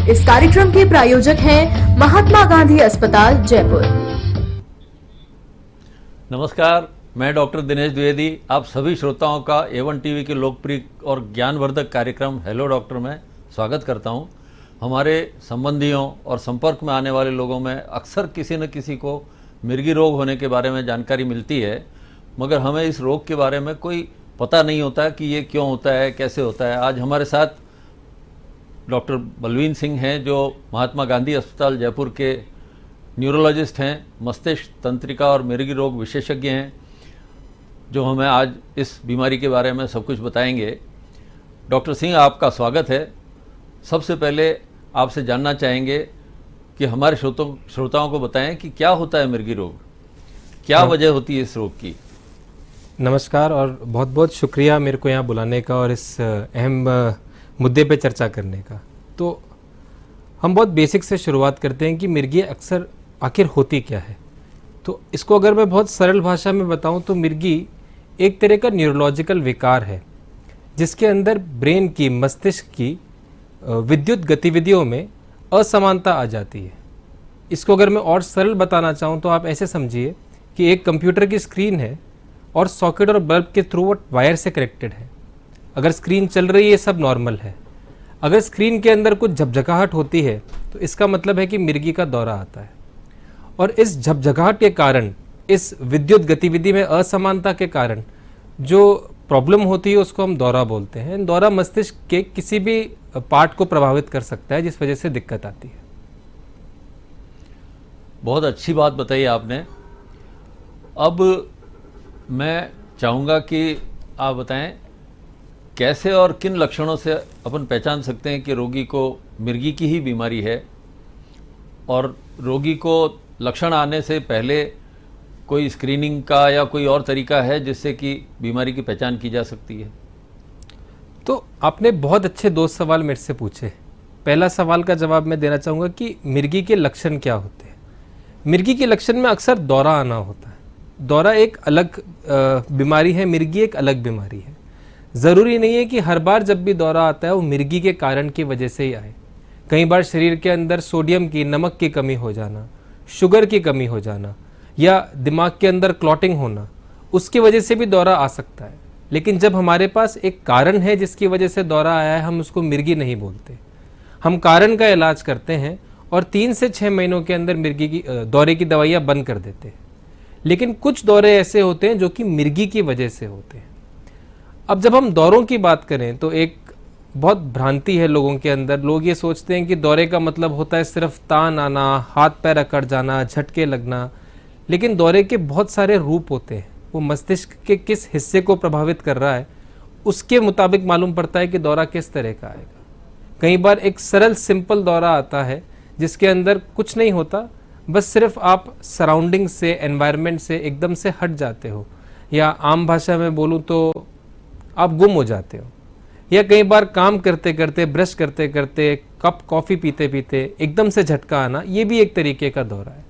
इस कार्यक्रम के प्रायोजक हैं महात्मा गांधी अस्पताल जयपुर। नमस्कार, मैं डॉक्टर दिनेश द्विवेदी आप सभी श्रोताओं का A1 टीवी के लोकप्रिय और ज्ञानवर्धक कार्यक्रम हेलो डॉक्टर में स्वागत करता हूं। हमारे संबंधियों और संपर्क में आने वाले लोगों में अक्सर किसी न किसी को मिर्गी रोग होने के बारे में जानकारी मिलती है, मगर हमें इस रोग के बारे में कोई पता नहीं होता कि ये क्यों होता है, कैसे होता है। आज हमारे साथ डॉक्टर बलवीन सिंह हैं जो महात्मा गांधी अस्पताल जयपुर के न्यूरोलॉजिस्ट हैं, मस्तिष्क तंत्रिका और मिर्गी रोग विशेषज्ञ हैं, जो हमें आज इस बीमारी के बारे में सब कुछ बताएंगे। डॉक्टर सिंह, आपका स्वागत है। सबसे पहले आपसे जानना चाहेंगे कि हमारे श्रोताओं को बताएं कि क्या होता है मिर्गी रोग, क्या वजह होती है इस रोग की। नमस्कार और बहुत बहुत शुक्रिया मेरे को यहाँ बुलाने का और इस अहम मुद्दे पे चर्चा करने का। तो हम बहुत बेसिक से शुरुआत करते हैं कि मिर्गी अक्सर आखिर होती क्या है। तो इसको अगर मैं बहुत सरल भाषा में बताऊं तो मिर्गी एक तरह का न्यूरोलॉजिकल विकार है जिसके अंदर ब्रेन की, मस्तिष्क की विद्युत गतिविधियों में असमानता आ जाती है। इसको अगर मैं और सरल बताना चाहूँ तो आप ऐसे समझिए कि एक कंप्यूटर की स्क्रीन है और सॉकेट और बल्ब के थ्रू वो वायर से कनेक्टेड है। अगर स्क्रीन चल रही है सब नॉर्मल है, अगर स्क्रीन के अंदर कुछ झकझकाहट होती है तो इसका मतलब है कि मिर्गी का दौरा आता है। और इस झकझकाहट के कारण, इस विद्युत गतिविधि में असमानता के कारण जो प्रॉब्लम होती है उसको हम दौरा बोलते हैं। दौरा मस्तिष्क के किसी भी पार्ट को प्रभावित कर सकता है जिस वजह से दिक्कत आती है। बहुत अच्छी बात बताई आपने। अब मैं चाहूँगा कि आप बताएं कैसे और किन लक्षणों से अपन पहचान सकते हैं कि रोगी को मिर्गी की ही बीमारी है, और रोगी को लक्षण आने से पहले कोई स्क्रीनिंग का या कोई और तरीका है जिससे कि बीमारी की पहचान की जा सकती है। तो आपने बहुत अच्छे दो सवाल मेरे से पूछे। पहला सवाल का जवाब मैं देना चाहूँगा कि मिर्गी के लक्षण क्या होते हैं। मिर्गी के लक्षण में अक्सर दौरा आना होता है। दौरा एक अलग बीमारी है, मिर्गी एक अलग बीमारी है। ज़रूरी नहीं है कि हर बार जब भी दौरा आता है वो मिर्गी के कारण की वजह से ही आए। कई बार शरीर के अंदर सोडियम की, नमक की कमी हो जाना, शुगर की कमी हो जाना या दिमाग के अंदर क्लॉटिंग होना, उसकी वजह से भी दौरा आ सकता है। लेकिन जब हमारे पास एक कारण है जिसकी वजह से दौरा आया है, हम उसको मिर्गी नहीं बोलते। हम कारण का इलाज करते हैं और 3 से 6 महीनों के अंदर मिर्गी की दौरे की दवाइयाँ बंद कर देते हैं। लेकिन कुछ दौरे ऐसे होते हैं जो कि मिर्गी की वजह से होते हैं। अब जब हम दौरों की बात करें तो एक बहुत भ्रांति है लोगों के अंदर। लोग ये सोचते हैं कि दौरे का मतलब होता है सिर्फ तान आना, हाथ पैर अकड़ जाना, झटके लगना। लेकिन दौरे के बहुत सारे रूप होते हैं। वो मस्तिष्क के किस हिस्से को प्रभावित कर रहा है उसके मुताबिक मालूम पड़ता है कि दौरा किस तरह का आएगा। कई बार एक सरल सिंपल दौरा आता है जिसके अंदर कुछ नहीं होता, बस सिर्फ आप सराउंडिंग से, एनवायरनमेंट से एकदम से हट जाते हो, या आम भाषा में बोलूँ तो आप गुम हो जाते हो। या कई बार काम करते करते, ब्रश करते करते, कप कॉफ़ी पीते पीते एकदम से झटका आना, ये भी एक तरीके का दौरा है।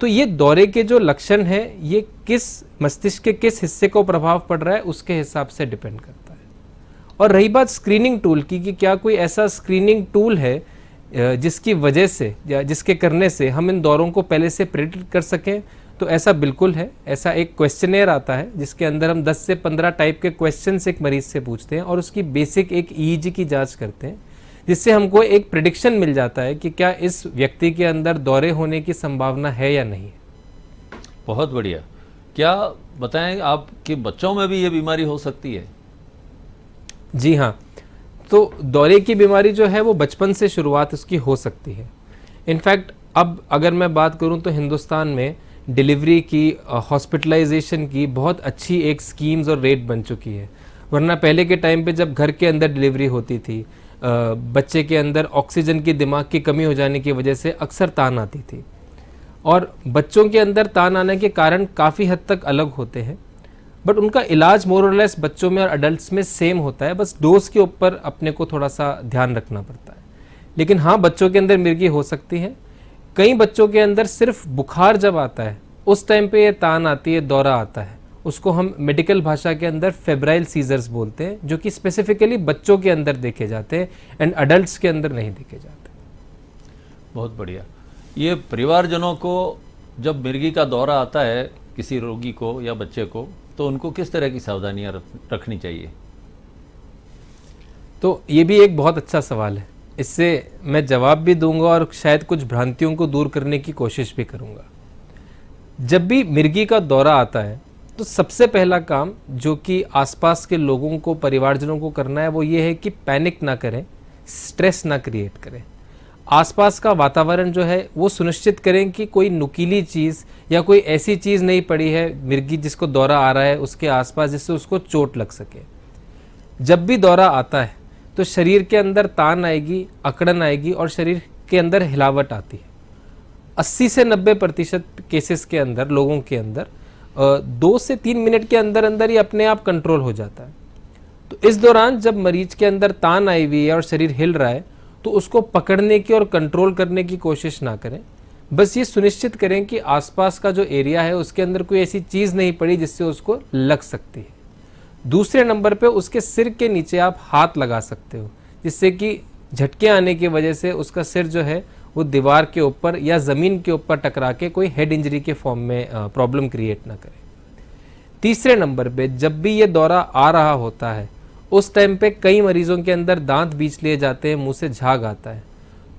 तो ये दौरे के जो लक्षण है ये किस मस्तिष्क के किस हिस्से को प्रभाव पड़ रहा है उसके हिसाब से डिपेंड करता है। और रही बात स्क्रीनिंग टूल की कि क्या कोई ऐसा स्क्रीनिंग टूल है जिसकी वजह से या जिसके करने से हम इन दौरों को पहले से प्रेडिक्ट कर सकें, तो ऐसा बिल्कुल है। ऐसा एक क्वेश्चनेयर आता है जिसके अंदर हम 10 से 15 टाइप के क्वेश्चंस एक मरीज से पूछते हैं और उसकी बेसिक एक ईईजी की जांच करते हैं, जिससे हमको एक प्रेडिक्शन मिल जाता है कि क्या इस व्यक्ति के अंदर दौरे होने की संभावना है या नहीं। बहुत बढ़िया। क्या बताएं आपके बच्चों में भी ये बीमारी हो सकती है? जी हाँ, तो दौरे की बीमारी जो है वो बचपन से शुरुआत उसकी हो सकती है। इनफैक्ट अब अगर मैं बात करूं तो हिंदुस्तान में डिलीवरी की, हॉस्पिटलाइजेशन की बहुत अच्छी एक स्कीम्स और रेट बन चुकी है। वरना पहले के टाइम पे जब घर के अंदर डिलीवरी होती थी, बच्चे के अंदर ऑक्सीजन की, दिमाग की कमी हो जाने की वजह से अक्सर तान आती थी। और बच्चों के अंदर तान आने के कारण काफ़ी हद तक अलग होते हैं, बट उनका इलाज मोर और लेस बच्चों में और अडल्ट्स में सेम होता है। बस डोज के ऊपर अपने को थोड़ा सा ध्यान रखना पड़ता है। लेकिन हाँ, बच्चों के अंदर मिर्गी हो सकती है। कई बच्चों के अंदर सिर्फ बुखार जब आता है उस टाइम पे ये तान आती है, दौरा आता है। उसको हम मेडिकल भाषा के अंदर फेब्राइल सीजर्स बोलते हैं, जो कि स्पेसिफिकली बच्चों के अंदर देखे जाते हैं एंड अडल्ट्स के अंदर नहीं देखे जाते। बहुत बढ़िया। ये परिवारजनों को जब मिर्गी का दौरा आता है किसी रोगी को या बच्चे को, तो उनको किस तरह की सावधानियां रखनी चाहिए? तो ये भी एक बहुत अच्छा सवाल है। इससे मैं जवाब भी दूंगा और शायद कुछ भ्रांतियों को दूर करने की कोशिश भी करूंगा। जब भी मिर्गी का दौरा आता है तो सबसे पहला काम जो कि आसपास के लोगों को, परिवारजनों को करना है वो ये है कि पैनिक ना करें, स्ट्रेस ना क्रिएट करें। आसपास का वातावरण जो है वो सुनिश्चित करें कि कोई नुकीली चीज़ या कोई ऐसी चीज़ नहीं पड़ी है मिर्गी जिसको दौरा आ रहा है उसके आसपास, जिससे उसको चोट लग सके। जब भी दौरा आता है तो शरीर के अंदर तान आएगी, अकड़न आएगी और शरीर के अंदर हिलावट आती है। 80 से 90% केसेस के अंदर, लोगों के अंदर 2 से 3 मिनट के अंदर अंदर ही अपने आप कंट्रोल हो जाता है। तो इस दौरान जब मरीज के अंदर तान आई हुई है और शरीर हिल रहा है तो उसको पकड़ने की और कंट्रोल करने की कोशिश ना करें। बस ये सुनिश्चित करें कि आसपास का जो एरिया है उसके अंदर कोई ऐसी चीज़ नहीं पड़ी जिससे उसको लग सकती है। दूसरे नंबर पे उसके सिर के नीचे आप हाथ लगा सकते हो, जिससे कि झटके आने की वजह से उसका सिर जो है वो दीवार के ऊपर या ज़मीन के ऊपर टकरा के कोई हेड इंजरी के फॉर्म में प्रॉब्लम क्रिएट ना करे। तीसरे नंबर पे जब भी ये दौरा आ रहा होता है उस टाइम पे कई मरीजों के अंदर दांत बींच लिए जाते हैं, मुंह से झाग आता है,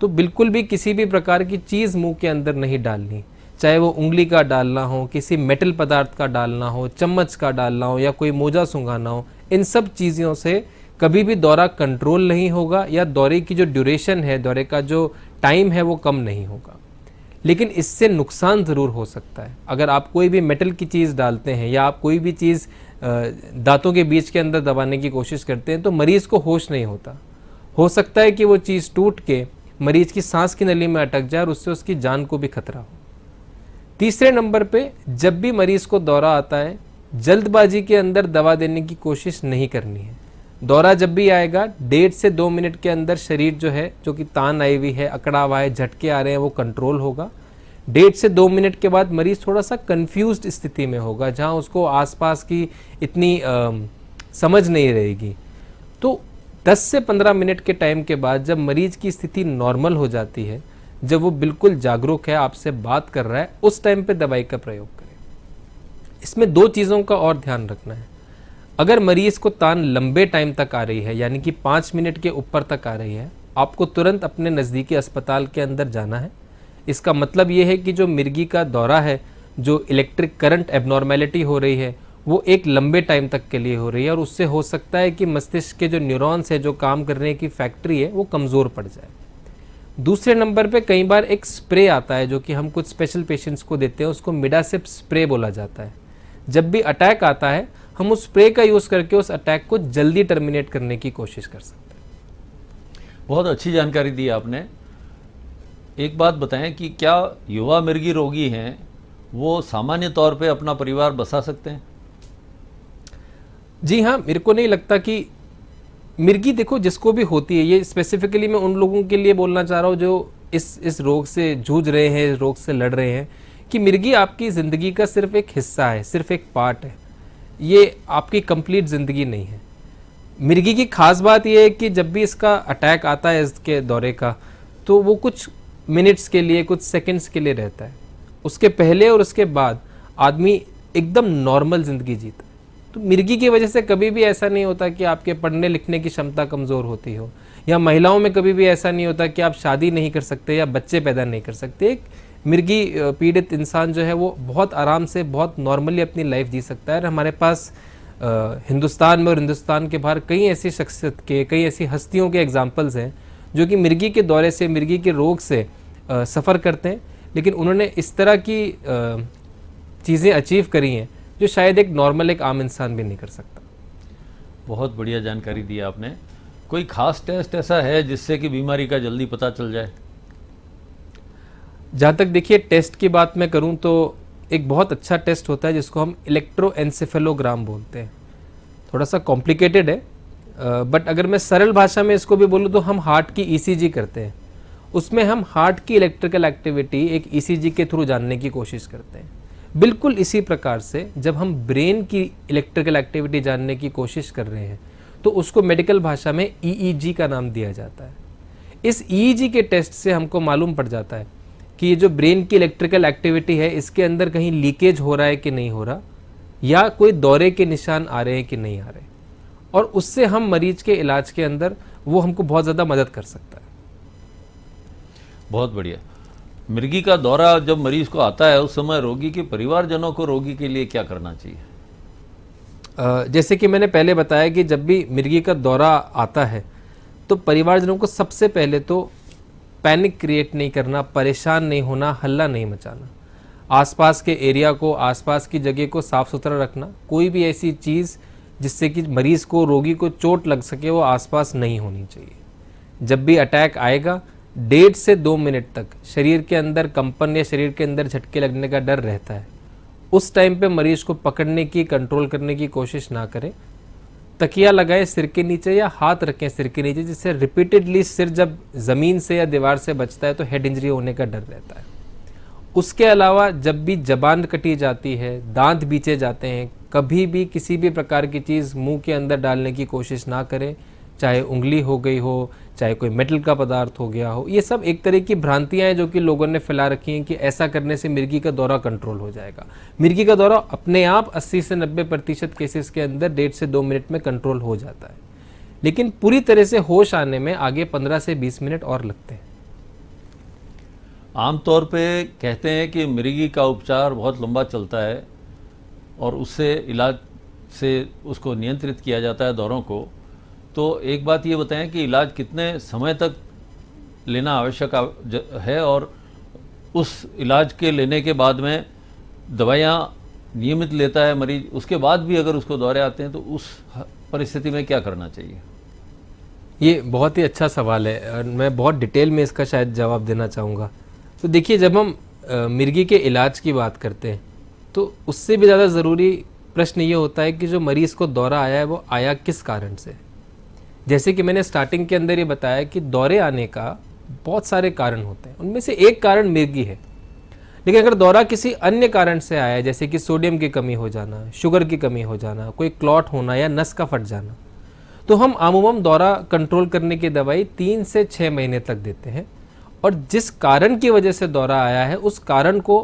तो बिल्कुल भी किसी भी प्रकार की चीज़ मुंह के अंदर नहीं डालनी, चाहे वो उंगली का डालना हो, किसी मेटल पदार्थ का डालना हो, चम्मच का डालना हो या कोई मोजा सूंघाना हो। इन सब चीज़ों से कभी भी दौरा कंट्रोल नहीं होगा या दौरे की जो ड्यूरेशन है, दौरे का जो टाइम है वो कम नहीं होगा। लेकिन इससे नुकसान ज़रूर हो सकता है। अगर आप कोई भी मेटल की चीज़ डालते हैं या आप कोई भी चीज़ दांतों के बीच के अंदर दबाने की कोशिश करते हैं तो मरीज़ को होश नहीं होता। हो सकता है कि वो चीज़ टूट के मरीज़ की सांस की नली में अटक जाए और उससे उसकी जान को भी खतरा हो। तीसरे नंबर पे जब भी मरीज़ को दौरा आता है जल्दबाजी के अंदर दवा देने की कोशिश नहीं करनी है। दौरा जब भी आएगा 1.5 से 2 मिनट के अंदर शरीर जो है, जो कि तान आई हुई है, अकड़ा हुआ है, झटके आ रहे हैं, वो कंट्रोल होगा। 1.5 से 2 मिनट के बाद मरीज़ थोड़ा सा कंफ्यूज्ड स्थिति में होगा, जहां उसको आसपास की इतनी समझ नहीं रहेगी। तो 10 से 15 मिनट के टाइम के बाद जब मरीज़ की स्थिति नॉर्मल हो जाती है, जब वो बिल्कुल जागरूक है, आपसे बात कर रहा है, उस टाइम पे दवाई का प्रयोग करें। इसमें 2 चीज़ों का और ध्यान रखना है। अगर मरीज़ को तान लंबे टाइम तक आ रही है, यानी कि 5 मिनट के ऊपर तक आ रही है, आपको तुरंत अपने नज़दीकी अस्पताल के अंदर जाना है। इसका मतलब ये है कि जो मिर्गी का दौरा है, जो इलेक्ट्रिक करंट एबनॉर्मेलिटी हो रही है, वो एक लंबे टाइम तक के लिए हो रही है और उससे हो सकता है कि मस्तिष्क के जो न्यूरॉन्स है, जो काम करने की फैक्ट्री है, वो कमज़ोर पड़ जाए। दूसरे नंबर पे कई बार एक स्प्रे आता है जो कि हम कुछ स्पेशल पेशेंट्स को देते हैं, उसको मिडासिप स्प्रे बोला जाता है। जब भी अटैक आता है हम उस स्प्रे का यूज़ करके उस अटैक को जल्दी टर्मिनेट करने की कोशिश कर सकते हैं। बहुत अच्छी जानकारी दी आपने। एक बात बताएं कि क्या युवा मिर्गी रोगी हैं वो सामान्य तौर पे अपना परिवार बसा सकते हैं? जी हाँ, मेरे को नहीं लगता कि मिर्गी, देखो जिसको भी होती है, ये स्पेसिफिकली मैं उन लोगों के लिए बोलना चाह रहा हूँ जो इस रोग से जूझ रहे हैं, इस रोग से लड़ रहे हैं, कि मिर्गी आपकी ज़िंदगी का सिर्फ एक हिस्सा है, सिर्फ एक पार्ट है। ये आपकी कंप्लीट ज़िंदगी नहीं है। मिर्गी की खास बात यह है कि जब भी इसका अटैक आता है, इसके दौरे का, तो वो कुछ मिनट्स के लिए, कुछ सेकंड्स के लिए रहता है। उसके पहले और उसके बाद आदमी एकदम नॉर्मल ज़िंदगी जीता है। तो मिर्गी की वजह से कभी भी ऐसा नहीं होता कि आपके पढ़ने लिखने की क्षमता कमज़ोर होती हो, या महिलाओं में कभी भी ऐसा नहीं होता कि आप शादी नहीं कर सकते या बच्चे पैदा नहीं कर सकते। एक मिर्गी पीड़ित इंसान जो है वो बहुत आराम से, बहुत नॉर्मली अपनी लाइफ जी सकता है। और हमारे पास हिंदुस्तान में और हिंदुस्तान के बाहर कई ऐसी शख्सियत के, कई ऐसी हस्तियों के एग्जाम्पल्स हैं जो कि मिर्गी के दौरे से, मिर्गी के रोग से सफ़र करते हैं, लेकिन उन्होंने इस तरह की चीज़ें अचीव करी हैं जो शायद एक नॉर्मल, एक आम इंसान भी नहीं कर सकता। बहुत बढ़िया जानकारी दी आपने। कोई खास टेस्ट ऐसा है जिससे कि बीमारी का जल्दी पता चल जाए? जहाँ तक देखिए टेस्ट की बात मैं करूँ तो एक बहुत अच्छा टेस्ट होता है जिसको हम इलेक्ट्रोएन्सेफेलोग्राम बोलते हैं। थोड़ा सा कॉम्प्लिकेटेड है, बट अगर मैं सरल भाषा में इसको भी बोलूँ तो हम हार्ट की ईसीजी करते हैं। उसमें हम हार्ट की इलेक्ट्रिकल एक्टिविटी एक ईसीजी के थ्रू जानने की कोशिश करते हैं। बिल्कुल इसी प्रकार से जब हम ब्रेन की इलेक्ट्रिकल एक्टिविटी जानने की कोशिश कर रहे हैं तो उसको मेडिकल भाषा में ईईजी का नाम दिया जाता है। इस ईईजी के टेस्ट से हमको मालूम पड़ जाता है कि ये जो ब्रेन की इलेक्ट्रिकल एक्टिविटी है इसके अंदर कहीं लीकेज हो रहा है कि नहीं हो रहा, या कोई दौरे के निशान आ रहे हैं कि नहीं आ रहे, और उससे हम मरीज के इलाज के अंदर वो हमको बहुत ज़्यादा मदद कर सकता है। बहुत बढ़िया। मिर्गी का दौरा जब मरीज को आता है उस समय रोगी के परिवारजनों को रोगी के लिए क्या करना चाहिए? जैसे कि मैंने पहले बताया कि जब भी मिर्गी का दौरा आता है तो परिवारजनों को सबसे पहले तो पैनिक क्रिएट नहीं करना, परेशान नहीं होना, हल्ला नहीं मचाना। आसपास के एरिया को, आसपास की जगह को साफ सुथरा रखना। कोई भी ऐसी चीज़ जिससे कि मरीज़ को, रोगी को चोट लग सके वो आसपास नहीं होनी चाहिए। जब भी अटैक आएगा 1.5 से 2 मिनट तक शरीर के अंदर कंपन या शरीर के अंदर झटके लगने का डर रहता है। उस टाइम पे मरीज को पकड़ने की, कंट्रोल करने की कोशिश ना करें। तकिया लगाएं सिर के नीचे या हाथ रखें सिर के नीचे, जिससे रिपीटेडली सिर जब ज़मीन से या दीवार से बचता है तो हेड इंजरी होने का डर रहता है। उसके अलावा जब भी जबान कटी जाती है, दांत बीचे जाते हैं, कभी भी किसी भी प्रकार की चीज़ मुंह के अंदर डालने की कोशिश ना करें, चाहे उंगली हो गई हो, चाहे कोई मेटल का पदार्थ हो गया हो। ये सब एक तरह की भ्रांतियां हैं जो कि लोगों ने फैला रखी हैं कि ऐसा करने से मिर्गी का दौरा कंट्रोल हो जाएगा। मिर्गी का दौरा अपने आप 80 से 90% केसेस के अंदर 1.5 से 2 मिनट में कंट्रोल हो जाता है, लेकिन पूरी तरह से होश आने में आगे 15 से 20 मिनट और लगते हैं। आमतौर पे कहते हैं कि मिर्गी का उपचार बहुत लंबा चलता है और उससे इलाज से उसको नियंत्रित किया जाता है दौरों को। तो एक बात ये बताएं कि इलाज कितने समय तक लेना आवश्यक है, और उस इलाज के लेने के बाद में दवाइयाँ नियमित लेता है मरीज, उसके बाद भी अगर उसको दौरे आते हैं तो उस परिस्थिति में क्या करना चाहिए? ये बहुत ही अच्छा सवाल है और मैं बहुत डिटेल में इसका शायद जवाब देना चाहूँगा। तो देखिए, जब हम मिर्गी के इलाज की बात करते हैं तो उससे भी ज़्यादा ज़रूरी प्रश्न ये होता है कि जो मरीज़ को दौरा आया है वो आया किस कारण से। जैसे कि मैंने स्टार्टिंग के अंदर ये बताया कि दौरे आने का बहुत सारे कारण होते हैं, उनमें से एक कारण मिर्गी है। लेकिन अगर दौरा किसी अन्य कारण से आया है, जैसे कि सोडियम की कमी हो जाना, शुगर की कमी हो जाना, कोई क्लॉट होना या नस का फट जाना, तो हम आमूमन दौरा कंट्रोल करने की दवाई 3 से 6 महीने तक देते हैं, और जिस कारण की वजह से दौरा आया है उस कारण को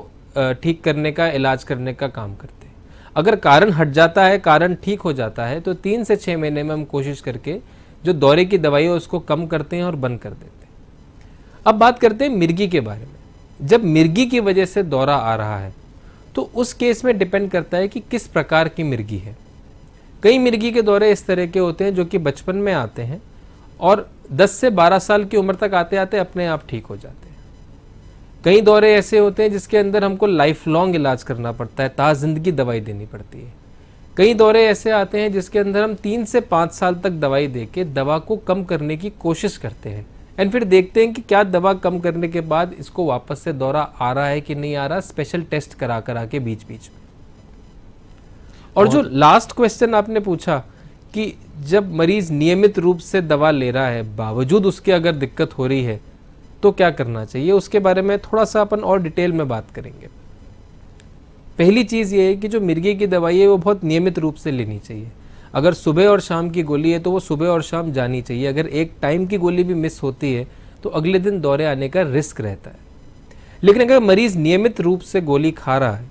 ठीक करने का, इलाज करने का काम करते हैं। अगर कारण हट जाता है, कारण ठीक हो जाता है, तो 3 से 6 महीने में हम कोशिश करके जो दौरे की दवाई है उसको कम करते हैं और बंद कर देते हैं। अब बात करते हैं मिर्गी के बारे में। जब मिर्गी की वजह से दौरा आ रहा है तो उस केस में डिपेंड करता है कि किस प्रकार की मिर्गी है। कई मिर्गी के दौरे इस तरह के होते हैं जो कि बचपन में आते हैं और 10 से 12 साल की उम्र तक आते आते अपने आप ठीक हो जाते हैं। कई दौरे ऐसे होते हैं जिसके अंदर हमको लाइफ लॉन्ग इलाज करना पड़ता है, ताज़िंदगी दवाई देनी पड़ती है। कई दौरे ऐसे आते हैं जिसके अंदर हम 3 से 5 साल तक दवाई देके दवा को कम करने की कोशिश करते हैं, एंड फिर देखते हैं कि क्या दवा कम करने के बाद इसको वापस से दौरा आ रहा है कि नहीं आ रहा, स्पेशल टेस्ट करा करा के बीच बीच में। और जो लास्ट क्वेश्चन आपने पूछा कि जब मरीज नियमित रूप से दवा ले रहा है बावजूद उसके अगर दिक्कत हो रही है तो क्या करना चाहिए, उसके बारे में थोड़ा सा अपन और डिटेल में बात करेंगे। पहली चीज़ ये है कि जो मिर्गी की दवाई है वो बहुत नियमित रूप से लेनी चाहिए। अगर सुबह और शाम की गोली है तो वो सुबह और शाम जानी चाहिए। अगर एक टाइम की गोली भी मिस होती है तो अगले दिन दौरे आने का रिस्क रहता है। लेकिन अगर मरीज़ नियमित रूप से गोली खा रहा है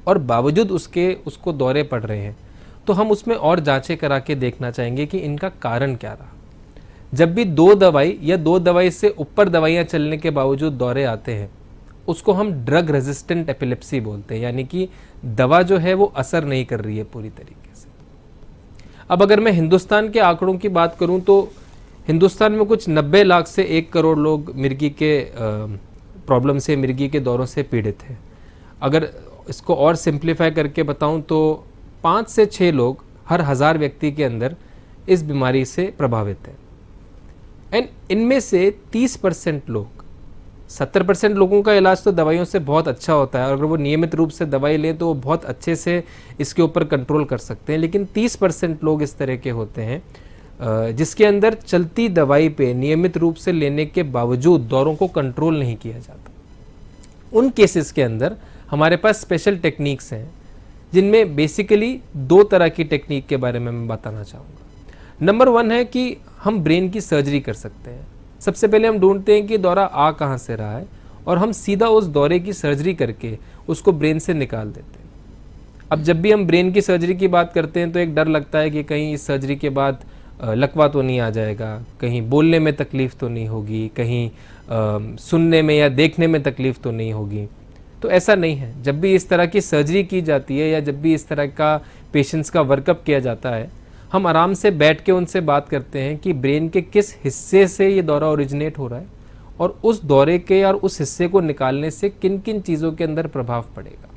और बावजूद उसको दौरे पड़ रहे हैं तो हम उसमें और जांचें करा के देखना चाहेंगे कि इनका कारण क्या रहा। जब भी 2 दवाई या 2 दवाई से ऊपर दवाइयाँ चलने के बावजूद दौरे आते हैं उसको हम ड्रग रेजिस्टेंट एपिलेप्सी बोलते हैं, यानी कि दवा जो है वो असर नहीं कर रही है पूरी तरीके से। अब अगर मैं हिंदुस्तान के आंकड़ों की बात करूं तो हिंदुस्तान में कुछ 90 लाख से 1 करोड़ लोग मिर्गी के प्रॉब्लम से, मिर्गी के दौरों से पीड़ित हैं। अगर इसको और सिंप्लीफाई करके बताऊं तो 5 से 6 लोग हर 1000 व्यक्ति के अंदर इस बीमारी से प्रभावित हैं। एंड इनमें से 30% लोग, 70% लोगों का इलाज तो दवाइयों से बहुत अच्छा होता है और अगर वो नियमित रूप से दवाई लें तो वो बहुत अच्छे से इसके ऊपर कंट्रोल कर सकते हैं। लेकिन 30% लोग इस तरह के होते हैं जिसके अंदर चलती दवाई पे नियमित रूप से लेने के बावजूद दौरों को कंट्रोल नहीं किया जाता। उन केसेस के अंदर हमारे पास स्पेशल टेक्निक्स हैं जिनमें बेसिकली 2 तरह की टेक्निक के बारे में मैं बताना चाहूँगा। नंबर 1 है कि हम ब्रेन की सर्जरी कर सकते हैं। सबसे पहले हम ढूंढते हैं कि दौरा आ कहाँ से रहा है और हम सीधा उस दौरे की सर्जरी करके उसको ब्रेन से निकाल देते हैं। अब जब भी हम ब्रेन की सर्जरी की बात करते हैं तो एक डर लगता है कि कहीं इस सर्जरी के बाद लकवा तो नहीं आ जाएगा, कहीं बोलने में तकलीफ़ तो नहीं होगी, कहीं सुनने में या देखने में तकलीफ़ तो नहीं होगी। तो ऐसा नहीं है। जब भी इस तरह की सर्जरी की जाती है या जब भी इस तरह का पेशेंट्स का वर्कअप किया जाता है, हम आराम से बैठ के उनसे बात करते हैं कि ब्रेन के किस हिस्से से ये दौरा ओरिजिनेट हो रहा है और उस दौरे के और उस हिस्से को निकालने से किन किन चीज़ों के अंदर प्रभाव पड़ेगा।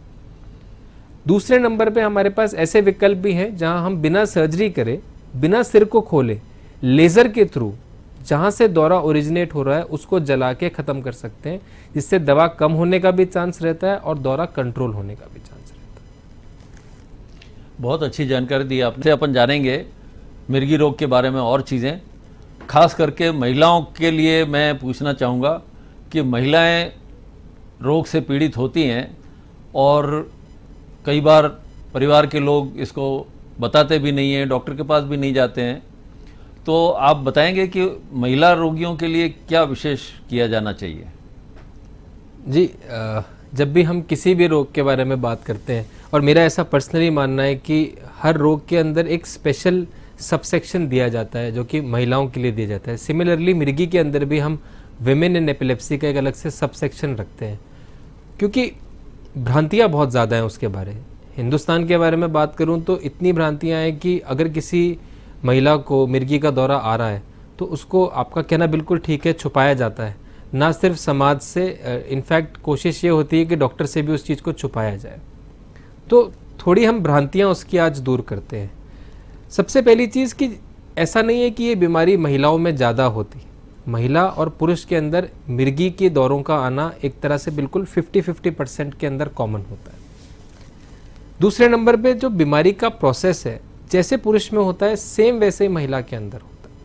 दूसरे नंबर पे हमारे पास ऐसे विकल्प भी हैं जहां हम बिना सर्जरी करे, बिना सिर को खोले, लेज़र के थ्रू जहां से दौरा ओरिजिनेट हो रहा है उसको जला के ख़त्म कर सकते हैं, जिससे दवा कम होने का भी चांस रहता है और दौरा कंट्रोल होने का भी चांस रहता है। बहुत अच्छी जानकारी दी आपने। अपन जानेंगे मिर्गी रोग के बारे में और चीज़ें, खास करके महिलाओं के लिए मैं पूछना चाहूँगा कि महिलाएं रोग से पीड़ित होती हैं और कई बार परिवार के लोग इसको बताते भी नहीं हैं, डॉक्टर के पास भी नहीं जाते हैं। तो आप बताएंगे कि महिला रोगियों के लिए क्या विशेष किया जाना चाहिए? जी, जब भी हम किसी भी रोग के बारे में बात करते हैं, और मेरा ऐसा पर्सनली मानना है कि हर रोग के अंदर एक स्पेशल सबसेक्शन दिया जाता है जो कि महिलाओं के लिए दिया जाता है। सिमिलरली मिर्गी के अंदर भी हम विमेन इन एपिलेप्सी का एक अलग से सबसेक्शन रखते हैं, क्योंकि भ्रांतियाँ बहुत ज़्यादा हैं उसके बारे में। हिंदुस्तान के बारे में बात करूं तो इतनी भ्रांतियां हैं कि अगर किसी महिला को मिर्गी का दौरा आ रहा है तो उसको, आपका कहना बिल्कुल ठीक है, छुपाया जाता है। ना सिर्फ समाज से, इनफैक्ट कोशिश ये होती है कि डॉक्टर से भी उस चीज़ को छुपाया जाए। तो थोड़ी हम भ्रांतियां उसकी आज दूर करते हैं। सबसे पहली चीज़ कि ऐसा नहीं है कि ये बीमारी महिलाओं में ज़्यादा होती। महिला और पुरुष के अंदर मिर्गी के दौरों का आना एक तरह से बिल्कुल 50-50% के अंदर कॉमन होता है। दूसरे नंबर पे जो बीमारी का प्रोसेस है, जैसे पुरुष में होता है सेम वैसे ही महिला के अंदर होता है,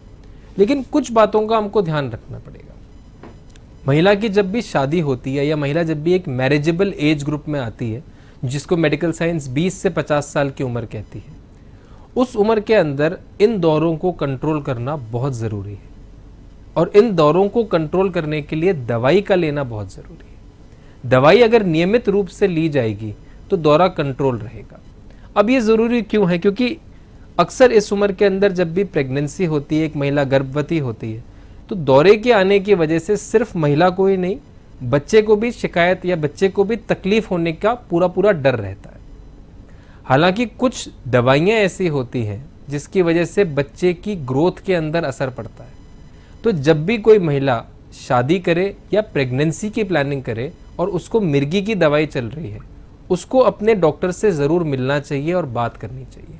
लेकिन कुछ बातों का हमको ध्यान रखना पड़ेगा। महिला की जब भी शादी होती है या महिला जब भी एक मैरिजेबल एज ग्रुप में आती है, जिसको मेडिकल साइंस 20 से 50 साल की उम्र कहती है, उस उम्र के अंदर इन दौरों को कंट्रोल करना बहुत ज़रूरी है और इन दौरों को कंट्रोल करने के लिए दवाई का लेना बहुत ज़रूरी है। दवाई अगर नियमित रूप से ली जाएगी तो दौरा कंट्रोल रहेगा। अब ये ज़रूरी क्यों है? क्योंकि अक्सर इस उम्र के अंदर जब भी प्रेगनेंसी होती है, एक महिला गर्भवती होती है, तो दौरे के आने की वजह से सिर्फ महिला को ही नहीं, बच्चे को भी शिकायत या बच्चे को भी तकलीफ होने का पूरा डर रहता है। हालांकि कुछ दवाइयाँ ऐसी होती हैं जिसकी वजह से बच्चे की ग्रोथ के अंदर असर पड़ता है। तो जब भी कोई महिला शादी करे या प्रेगनेंसी की प्लानिंग करे और उसको मिर्गी की दवाई चल रही है, उसको अपने डॉक्टर से ज़रूर मिलना चाहिए और बात करनी चाहिए,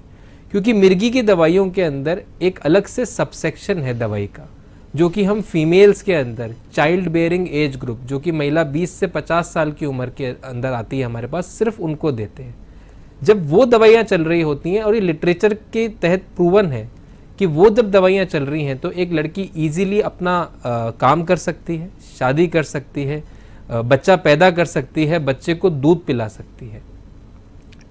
क्योंकि मिर्गी की दवाइयों के अंदर एक अलग से सबसेक्शन है दवाई का, जो कि हम फीमेल्स के अंदर चाइल्ड बेयरिंग एज ग्रुप, जो कि महिला 20 से 50 साल की उम्र के अंदर आती है हमारे पास, सिर्फ उनको देते हैं। जब वो दवाइयाँ चल रही होती हैं, और ये लिटरेचर के तहत प्रूवन है कि वो जब दवाइयाँ चल रही हैं तो एक लड़की ईजीली अपना काम कर सकती है, शादी कर सकती है, बच्चा पैदा कर सकती है, बच्चे को दूध पिला सकती है।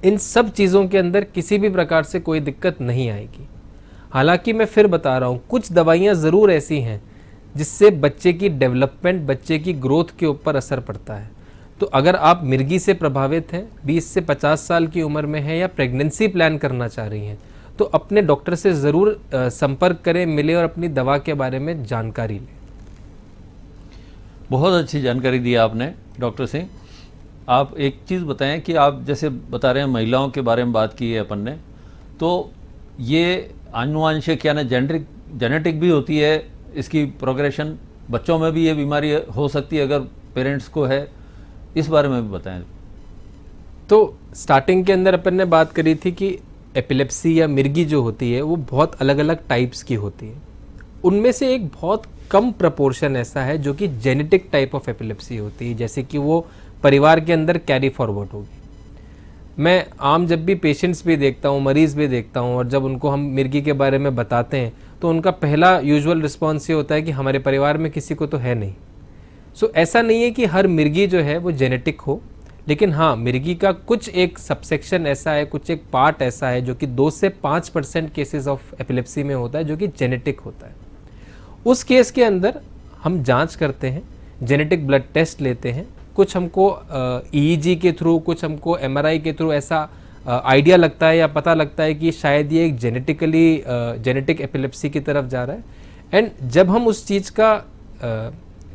इन सब चीज़ों के अंदर किसी भी प्रकार से कोई दिक्कत नहीं आएगी। हालांकि मैं फिर बता रहा हूँ, कुछ दवाइयाँ ज़रूर ऐसी हैं जिससे बच्चे की डेवलपमेंट, बच्चे की ग्रोथ के ऊपर असर पड़ता है। तो अगर आप मिर्गी से प्रभावित हैं, 20 से 50 साल की उम्र में हैं या प्रेगनेंसी प्लान करना चाह रही हैं, तो अपने डॉक्टर से ज़रूर संपर्क करें, मिलें और अपनी दवा के बारे में जानकारी लें। बहुत अच्छी जानकारी दी आपने डॉक्टर सिंह। आप एक चीज़ बताएं कि आप जैसे बता रहे हैं महिलाओं के बारे में बात की है अपन ने, तो ये आनुवांशिक यानी जेनेटिक भी होती है इसकी प्रोग्रेशन, बच्चों में भी ये बीमारी हो सकती है अगर पेरेंट्स को है, इस बारे में भी बताएं। तो स्टार्टिंग के अंदर अपन ने बात करी थी कि एपिलेप्सी या मिर्गी जो होती है वो बहुत अलग अलग टाइप्स की होती है। उनमें से एक बहुत कम प्रपोर्शन ऐसा है जो कि जेनेटिक टाइप ऑफ एपिलेप्सी होती है, जैसे कि वो परिवार के अंदर कैरी फॉरवर्ड होगी। मैं आम जब भी पेशेंट्स भी देखता हूँ, मरीज़ भी देखता हूँ, और जब उनको हम मिर्गी के बारे में बताते हैं तो उनका पहला यूजुअल रिस्पॉन्स ये होता है कि हमारे परिवार में किसी को तो है नहीं। सो ऐसा नहीं है कि हर मिर्गी जो है वो जेनेटिक हो, लेकिन हाँ, मिर्गी का कुछ एक सबसेक्शन ऐसा है, कुछ एक पार्ट ऐसा है जो कि 2 से 5% केसेस ऑफ एपिलेप्सी में होता है जो कि जेनेटिक होता है। उस केस के अंदर हम जांच करते हैं, जेनेटिक ब्लड टेस्ट लेते हैं, कुछ हमको ईईजी के थ्रू, कुछ हमको एमआरआई के थ्रू ऐसा आइडिया लगता है या पता लगता है कि शायद ये एक जेनेटिक एपिलेप्सी की तरफ जा रहा है। एंड जब हम उस चीज़ का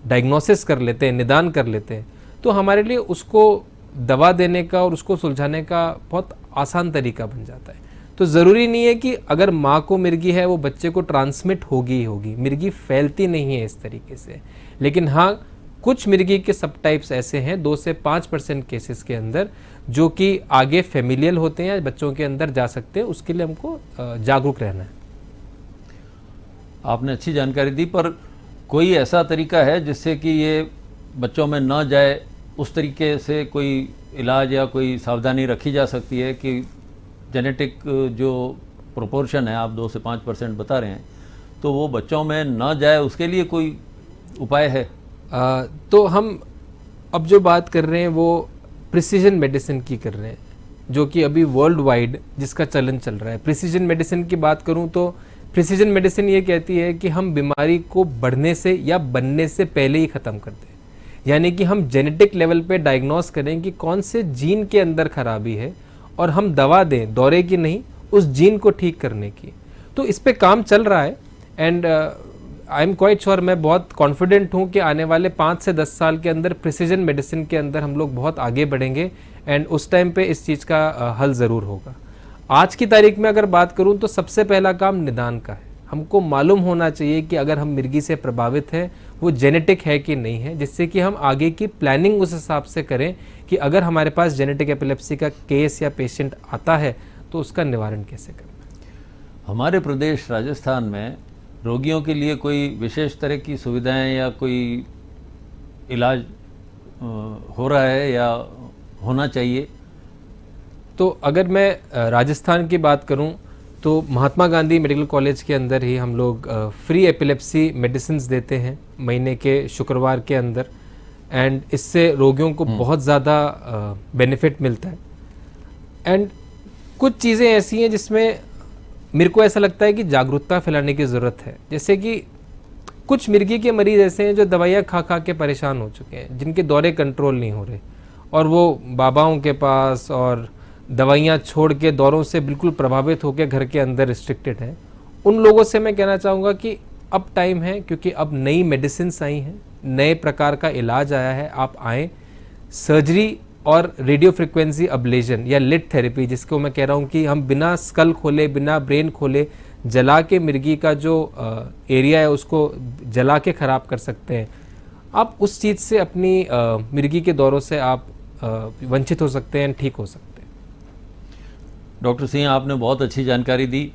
डायग्नोसिस कर लेते हैं, निदान कर लेते हैं, तो हमारे लिए उसको दवा देने का और उसको सुलझाने का बहुत आसान तरीका बन जाता है। तो ज़रूरी नहीं है कि अगर माँ को मिर्गी है वो बच्चे को ट्रांसमिट होगी ही होगी, मिर्गी फैलती नहीं है इस तरीके से। लेकिन हाँ, कुछ मिर्गी के सब टाइप्स ऐसे हैं 2 से 5% केसेस के अंदर जो कि आगे फेमिलियल होते हैं या बच्चों के अंदर जा सकते हैं, उसके लिए हमको जागरूक रहना है। आपने अच्छी जानकारी दी, पर कोई ऐसा तरीका है जिससे कि ये बच्चों में न जाए, उस तरीके से कोई इलाज या कोई सावधानी रखी जा सकती है कि जेनेटिक जो प्रोपोर्शन है आप 2 से 5% बता रहे हैं, तो वो बच्चों में न जाए, उसके लिए कोई उपाय है? तो हम अब जो बात कर रहे हैं वो प्रिसीजन मेडिसिन की कर रहे हैं, जो कि अभी वर्ल्ड वाइड जिसका चलन चल रहा है। प्रिसीजन मेडिसिन की बात करूं तो प्रिसीजन मेडिसिन ये कहती है कि हम बीमारी को बढ़ने से या बनने से पहले ही ख़त्म कर दें, यानी कि हम जेनेटिक लेवल पे डायग्नोस करें कि कौन से जीन के अंदर खराबी है और हम दवा दें, दौरे की नहीं, उस जीन को ठीक करने की। तो इस पे काम चल रहा है and I am quite sure, मैं बहुत कॉन्फिडेंट हूँ कि आने वाले 5 से 10 साल के अंदर प्रिसीजन मेडिसिन के अंदर हम लोग बहुत आगे बढ़ेंगे एंड उस टाइम पे इस चीज़ का हल ज़रूर होगा। आज की तारीख में अगर बात करूं तो सबसे पहला काम निदान का है। हमको मालूम होना चाहिए कि अगर हम मिर्गी से प्रभावित हैं वो जेनेटिक है कि नहीं है, जिससे कि हम आगे की प्लानिंग उस हिसाब से करें कि अगर हमारे पास जेनेटिक एपिलेप्सी का केस या पेशेंट आता है तो उसका निवारण कैसे करें। हमारे प्रदेश राजस्थान में रोगियों के लिए कोई विशेष तरह की सुविधाएं या कोई इलाज हो रहा है या होना चाहिए? तो अगर मैं राजस्थान की बात करूं तो महात्मा गांधी मेडिकल कॉलेज के अंदर ही हम लोग फ्री एपिलेप्सी मेडिसिन्स देते हैं महीने के शुक्रवार के अंदर, एंड इससे रोगियों को बहुत ज़्यादा बेनिफिट मिलता है। एंड कुछ चीज़ें ऐसी हैं जिसमें मेरे को ऐसा लगता है कि जागरूकता फैलाने की ज़रूरत है। जैसे कि कुछ मिर्गी के मरीज़ ऐसे हैं जो दवाइयाँ खा खा के परेशान हो चुके हैं, जिनके दौरे कंट्रोल नहीं हो रहे, और वो बाबाओं के पास और दवाइयाँ छोड़ के दौरों से बिल्कुल प्रभावित होकर घर के अंदर रिस्ट्रिक्टेड हैं। उन लोगों से मैं कहना चाहूँगा कि अब टाइम है, क्योंकि अब नई मेडिसिन्स आई हैं, नए प्रकार का इलाज आया है, आप आएँ। सर्जरी और रेडियो फ्रिक्वेंसी अब्लेशन या लिट थेरेपी, जिसको मैं कह रहा हूँ कि हम बिना स्कल खोले, बिना ब्रेन खोले जला के मिर्गी का जो एरिया है उसको जला के ख़राब कर सकते हैं। आप उस चीज़ से अपनी मिर्गी के दौरों से आप वंचित हो सकते हैं, ठीक हो सकते हैं। डॉक्टर सिंह, आपने बहुत अच्छी जानकारी दी,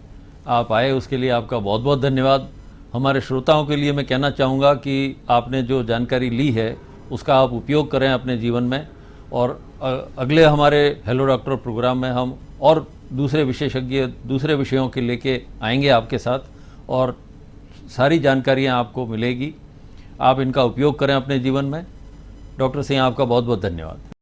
आप आए उसके लिए आपका बहुत बहुत धन्यवाद। हमारे श्रोताओं के लिए मैं कहना चाहूँगा कि आपने जो जानकारी ली है उसका आप उपयोग करें अपने जीवन में, और अगले हमारे हेलो डॉक्टर प्रोग्राम में हम और दूसरे विशेषज्ञ दूसरे विषयों के लेके आएंगे आपके साथ, और सारी जानकारियाँ आपको मिलेगी। आप इनका उपयोग करें अपने जीवन में। डॉक्टर सिंह, आपका बहुत बहुत धन्यवाद।